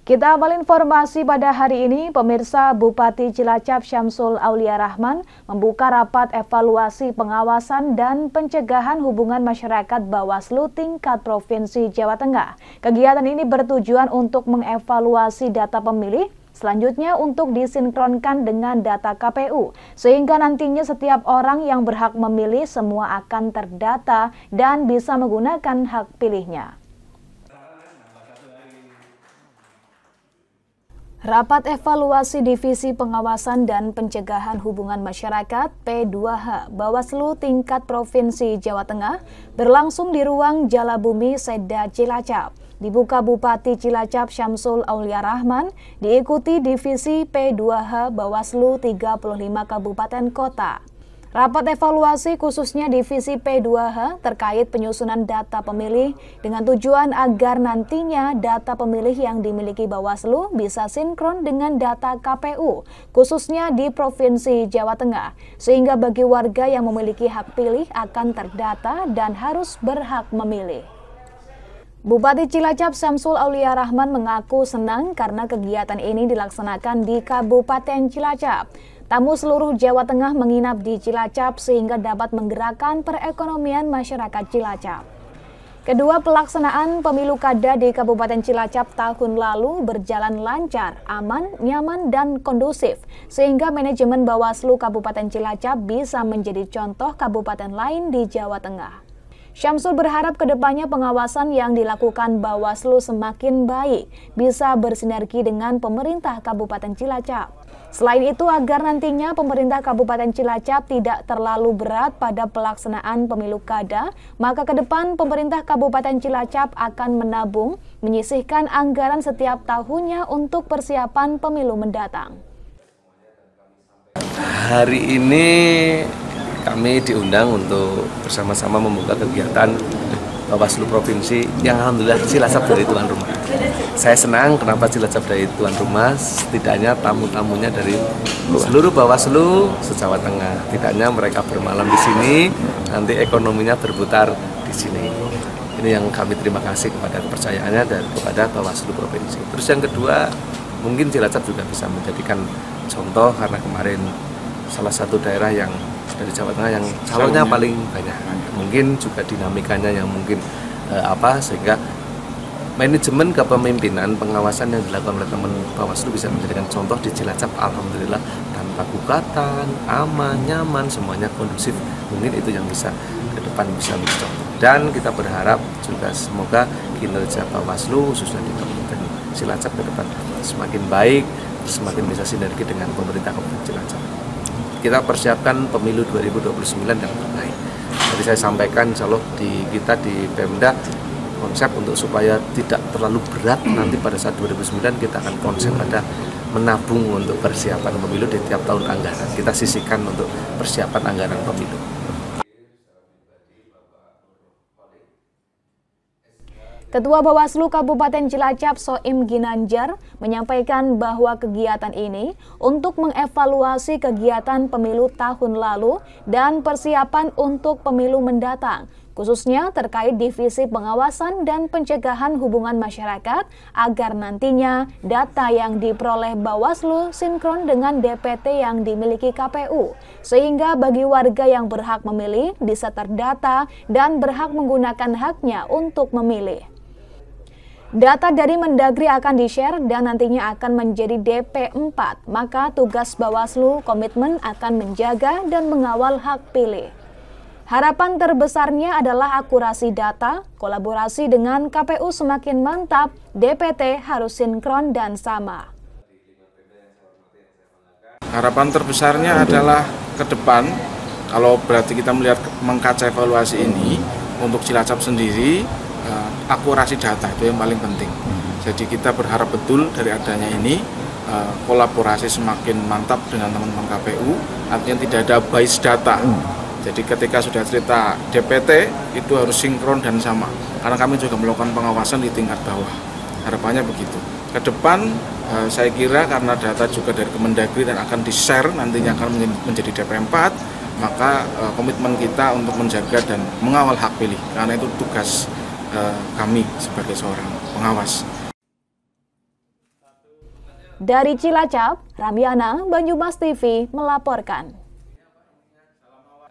Kita awal informasi pada hari ini, pemirsa. Bupati Cilacap Syamsul Aulia Rahman membuka rapat evaluasi pengawasan dan pencegahan hubungan masyarakat Bawaslu tingkat Provinsi Jawa Tengah. Kegiatan ini bertujuan untuk mengevaluasi data pemilih, selanjutnya untuk disinkronkan dengan data KPU, sehingga nantinya setiap orang yang berhak memilih semua akan terdata dan bisa menggunakan hak pilihnya. Rapat evaluasi Divisi Pengawasan dan Pencegahan Hubungan Masyarakat P2H Bawaslu tingkat Provinsi Jawa Tengah berlangsung di ruang Jalabumi Seda Cilacap. Dibuka Bupati Cilacap Syamsul Aulia Rahman, diikuti Divisi P2H Bawaslu 35 Kabupaten Kota. Rapat evaluasi khususnya Divisi P2H terkait penyusunan data pemilih dengan tujuan agar nantinya data pemilih yang dimiliki Bawaslu bisa sinkron dengan data KPU, khususnya di Provinsi Jawa Tengah, sehingga bagi warga yang memiliki hak pilih akan terdata dan harus berhak memilih. Bupati Cilacap Syamsul Aulia Rahman mengaku senang karena kegiatan ini dilaksanakan di Kabupaten Cilacap. Tamu seluruh Jawa Tengah menginap di Cilacap sehingga dapat menggerakkan perekonomian masyarakat Cilacap. Kedua pelaksanaan pemilu kada di Kabupaten Cilacap tahun lalu berjalan lancar, aman, nyaman, dan kondusif, sehingga manajemen Bawaslu Kabupaten Cilacap bisa menjadi contoh kabupaten lain di Jawa Tengah. Syamsul berharap kedepannya pengawasan yang dilakukan Bawaslu semakin baik, bisa bersinergi dengan pemerintah Kabupaten Cilacap. Selain itu, agar nantinya pemerintah Kabupaten Cilacap tidak terlalu berat pada pelaksanaan pemilu kada, maka ke depan pemerintah Kabupaten Cilacap akan menabung, menyisihkan anggaran setiap tahunnya untuk persiapan pemilu mendatang. Hari ini kami diundang untuk bersama-sama membuka kegiatan Bawaslu Provinsi yang alhamdulillah Cilacap dari tuan rumah. Saya senang kenapa Cilacap dari tuan rumah, setidaknya tamu-tamunya dari seluruh Bawaslu se-Jawa Tengah. Tidaknya mereka bermalam di sini, nanti ekonominya berputar di sini. Ini yang kami terima kasih kepada kepercayaannya dan kepada Bawaslu Provinsi. Terus yang kedua, mungkin Cilacap juga bisa menjadikan contoh karena kemarin salah satu daerah yang dari Jawa Tengah yang calonnya paling banyak. Mungkin juga dinamikanya yang mungkin sehingga manajemen kepemimpinan pengawasan yang dilakukan oleh teman Bawaslu bisa menjadikan contoh di Cilacap. Alhamdulillah tanpa gugatan, aman, nyaman, semuanya kondusif. Mungkin itu yang bisa ke depan bisa menjadi contoh. Dan kita berharap juga semoga kinerja Bawaslu khususnya di Kabupaten Cilacap ke depan semakin baik, semakin bisa sinergi dengan pemerintah Kabupaten Cilacap. Kita persiapkan pemilu 2029 yang terbaik. Jadi saya sampaikan insya Allah kita di Pemda konsep untuk supaya tidak terlalu berat nanti pada saat 2009 kita akan konsep pada menabung untuk persiapan pemilu di tiap tahun anggaran. Kita sisihkan untuk persiapan anggaran pemilu. Ketua Bawaslu Kabupaten Cilacap Soim Ginanjar menyampaikan bahwa kegiatan ini untuk mengevaluasi kegiatan pemilu tahun lalu dan persiapan untuk pemilu mendatang, khususnya terkait Divisi Pengawasan dan Pencegahan Hubungan Masyarakat agar nantinya data yang diperoleh Bawaslu sinkron dengan DPT yang dimiliki KPU, sehingga bagi warga yang berhak memilih bisa terdata dan berhak menggunakan haknya untuk memilih. Data dari Mendagri akan di-share dan nantinya akan menjadi DP4, maka tugas Bawaslu komitmen akan menjaga dan mengawal hak pilih. Harapan terbesarnya adalah akurasi data, kolaborasi dengan KPU semakin mantap, DPT harus sinkron dan sama. Harapan terbesarnya adalah ke depan, kalau berarti kita melihat mengkaca evaluasi ini, untuk Cilacap sendiri, akurasi data itu yang paling penting. Jadi kita berharap betul dari adanya ini kolaborasi semakin mantap dengan teman-teman KPU, artinya tidak ada bias data. Jadi ketika sudah cerita DPT itu harus sinkron dan sama, karena kami juga melakukan pengawasan di tingkat bawah. Harapannya begitu. Ke depan saya kira karena data juga dari Kemendagri dan akan di-share nantinya akan menjadi DP4, maka komitmen kita untuk menjaga dan mengawal hak pilih, karena itu tugas kami sebagai seorang pengawas. Dari Cilacap, Ramiana, Banyumas TV melaporkan.